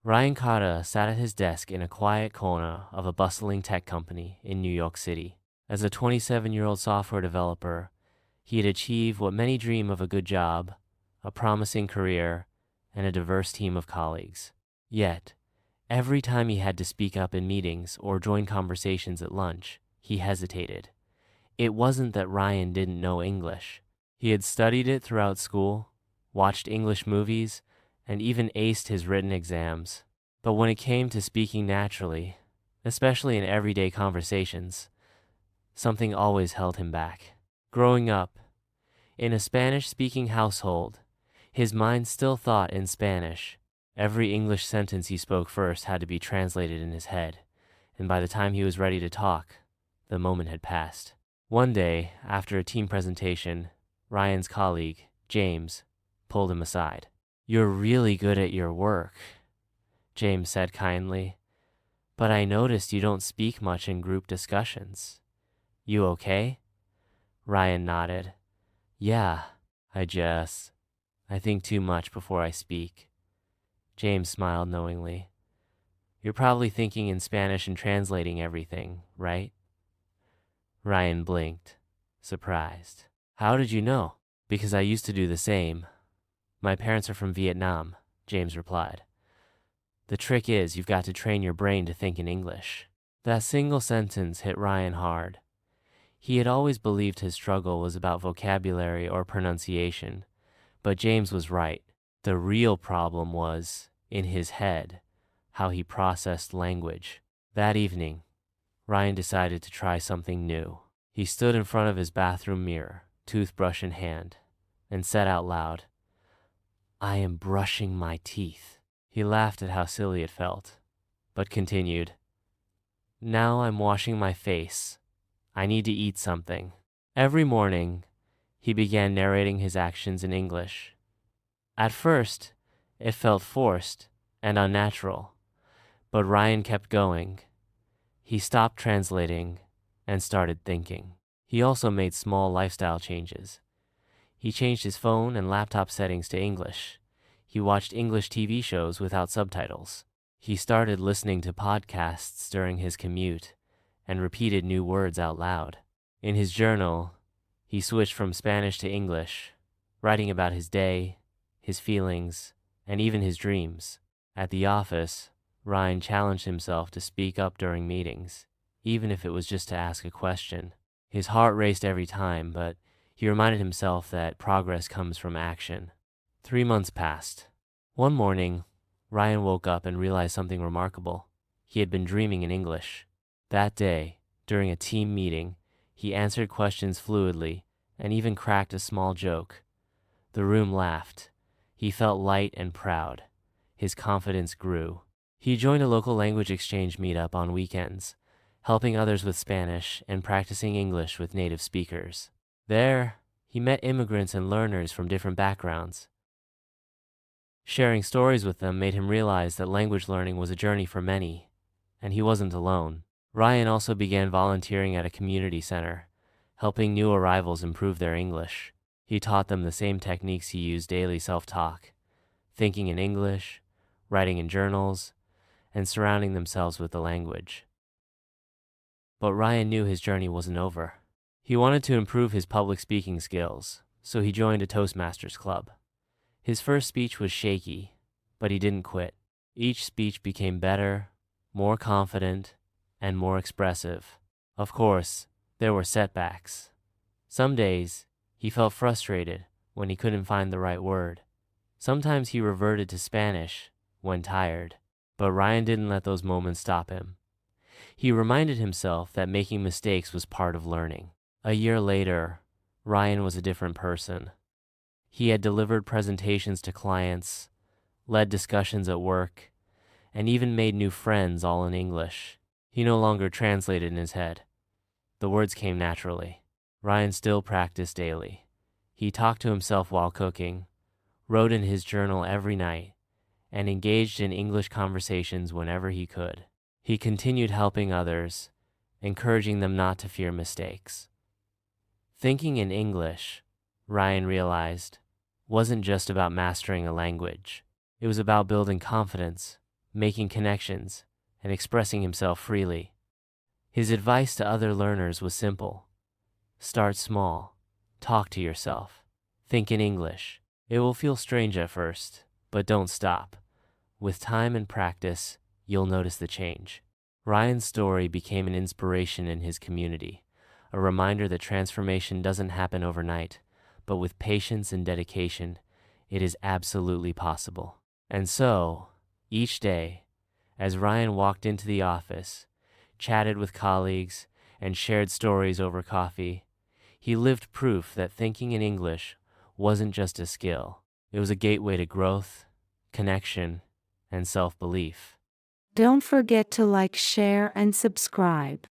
Ryan Cotta sat at his desk in a quiet corner of a bustling tech company in New York City. As a 27-year-old software developer, he had achieved what many dream of: a good job, a promising career, and a diverse team of colleagues. Yet, every time he had to speak up in meetings or join conversations at lunch, he hesitated. It wasn't that Ryan didn't know English. He had studied it throughout school, watched English movies, and even aced his written exams. But when it came to speaking naturally, especially in everyday conversations, something always held him back. Growing up in a Spanish-speaking household, his mind still thought in Spanish. Every English sentence he spoke first had to be translated in his head, and by the time he was ready to talk, the moment had passed. One day, after a team presentation, Ryan's colleague, James, pulled him aside. "You're really good at your work," James said kindly, "but I noticed you don't speak much in group discussions. You okay?" Ryan nodded. "Yeah, I think too much before I speak." James smiled knowingly. "You're probably thinking in Spanish and translating everything, right?" Ryan blinked, surprised. "How did you know?" "Because I used to do the same. My parents are from Vietnam," James replied. "The trick is you've got to train your brain to think in English." That single sentence hit Ryan hard. He had always believed his struggle was about vocabulary or pronunciation, but James was right. The real problem was in his head, how he processed language. That evening, Ryan decided to try something new. He stood in front of his bathroom mirror, toothbrush in hand, and said out loud, "I am brushing my teeth." He laughed at how silly it felt, but continued, "Now I'm washing my face. I need to eat something." Every morning, he began narrating his actions in English. At first, it felt forced and unnatural, but Ryan kept going. He stopped translating and started thinking. He also made small lifestyle changes. He changed his phone and laptop settings to English. He watched English TV shows without subtitles. He started listening to podcasts during his commute and repeated new words out loud. In his journal, he switched from Spanish to English, writing about his day, his feelings, and even his dreams. At the office, Ryan challenged himself to speak up during meetings, even if it was just to ask a question. His heart raced every time, but he reminded himself that progress comes from action. 3 months passed. One morning, Ryan woke up and realized something remarkable. He had been dreaming in English. That day, during a team meeting, he answered questions fluidly and even cracked a small joke. The room laughed. He felt light and proud. His confidence grew. He joined a local language exchange meetup on weekends, helping others with Spanish and practicing English with native speakers. There, he met immigrants and learners from different backgrounds. Sharing stories with them made him realize that language learning was a journey for many, and he wasn't alone. Ryan also began volunteering at a community center, helping new arrivals improve their English. He taught them the same techniques he used daily: self-talk, thinking in English, writing in journals, and surrounding themselves with the language. But Ryan knew his journey wasn't over. He wanted to improve his public speaking skills, so he joined a Toastmasters club. His first speech was shaky, but he didn't quit. Each speech became better, more confident, and more expressive. Of course, there were setbacks. Some days, he felt frustrated when he couldn't find the right word. Sometimes he reverted to Spanish when tired, but Ryan didn't let those moments stop him. He reminded himself that making mistakes was part of learning. A year later, Ryan was a different person. He had delivered presentations to clients, led discussions at work, and even made new friends all in English. He no longer translated in his head. The words came naturally. Ryan still practiced daily. He talked to himself while cooking, wrote in his journal every night, and engaged in English conversations whenever he could. He continued helping others, encouraging them not to fear mistakes. Thinking in English, Ryan realized, wasn't just about mastering a language. It was about building confidence, making connections, and expressing himself freely. His advice to other learners was simple. Start small. Talk to yourself. Think in English. It will feel strange at first, but don't stop. With time and practice, you'll notice the change. Ryan's story became an inspiration in his community, a reminder that transformation doesn't happen overnight, but with patience and dedication, it is absolutely possible. And so, each day, as Ryan walked into the office, chatted with colleagues, and shared stories over coffee, he lived proof that thinking in English wasn't just a skill. It was a gateway to growth, connection, and self-belief. Don't forget to like, share, and subscribe.